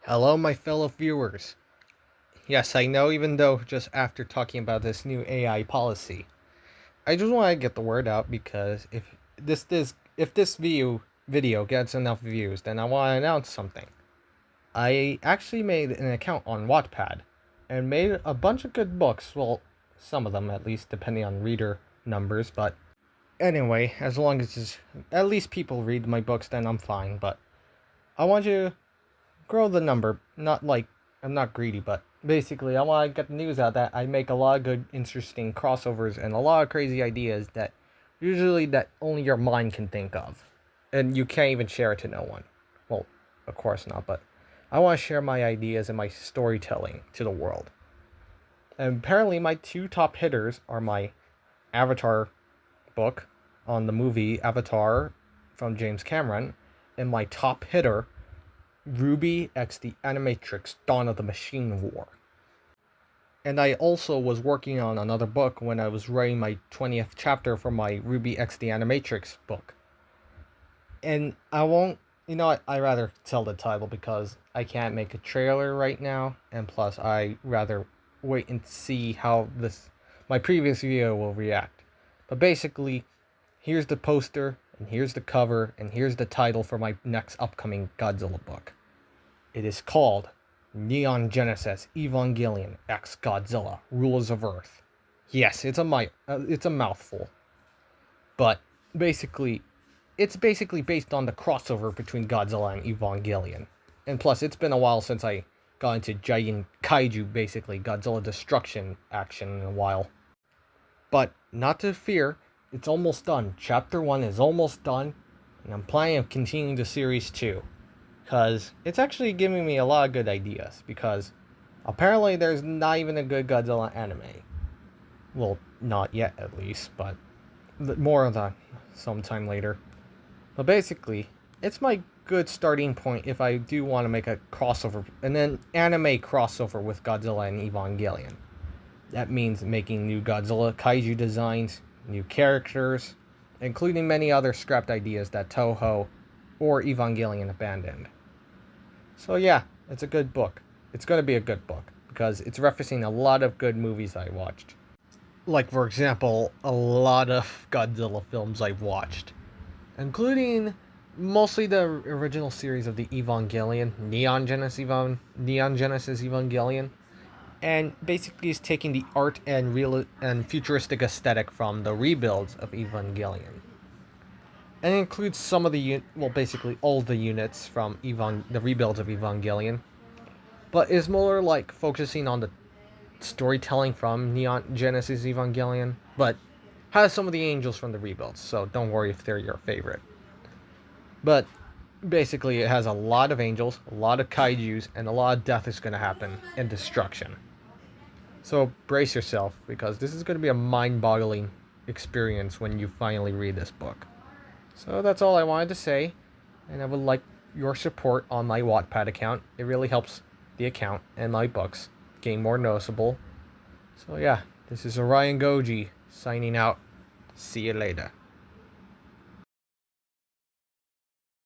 Hello, my fellow viewers. Yes, I know, even though just after talking about this new AI policy, I just want to get the word out because if this video gets enough views, then I want to announce something. I actually made an account on Wattpad and made a bunch of good books. Well, some of them at least, depending on reader numbers. But anyway, as long as at least people read my books, then I'm fine. But I want you to grow the number. Not like I'm not greedy, but basically I want to get the news out that I make a lot of good, interesting crossovers and a lot of crazy ideas that usually that only your mind can think of, and you can't even share it to no one. Well, of course not, but I want to share my ideas and my storytelling to the world. And apparently, my two top hitters are my Avatar book on the movie Avatar from James Cameron, and my top hitter Ruby X the Animatrix Dawn of the Machine War. And I also was working on another book when I was writing my 20th chapter for my Ruby X the Animatrix book. And I won't, I rather tell the title because I can't make a trailer right now, and plus I rather wait and see how my previous video will react. But basically, here's the poster, and here's the cover, and here's the title for my next upcoming Godzilla book. It is called Neon Genesis Evangelion X Godzilla Rulers of Earth. Yes, it's a mouthful, but it's basically based on the crossover between Godzilla and Evangelion. And plus, it's been a while since I got into giant kaiju, basically Godzilla destruction action in a while. But not to fear, it's almost done. Chapter 1 is almost done, and I'm planning on continuing the series 2. Because it's actually giving me a lot of good ideas, because apparently there's not even a good Godzilla anime. Well, not yet at least, but more of that sometime later. But basically, it's my good starting point if I do want to make a crossover, and then anime crossover with Godzilla and Evangelion. That means making new Godzilla kaiju designs, new characters, including many other scrapped ideas that Toho or Evangelion abandoned. So yeah, it's a good book. It's going to be a good book because it's referencing a lot of good movies I watched. Like, for example, a lot of Godzilla films I've watched, including mostly the original series of the Evangelion, Neon Genesis Evangelion, and basically is taking the art and real and futuristic aesthetic from the rebuilds of Evangelion. And it includes some of basically all the units from the rebuilds of Evangelion, but is more like focusing on the storytelling from Neon Genesis Evangelion, but has some of the angels from the rebuilds, so don't worry if they're your favorite. But basically, it has a lot of angels, a lot of kaijus, and a lot of death is going to happen and destruction. So brace yourself, because this is going to be a mind-boggling experience when you finally read this book. So that's all I wanted to say, and I would like your support on my Wattpad account. It really helps the account and my books gain more noticeable. So yeah, this is Orion Goji signing out. See you later.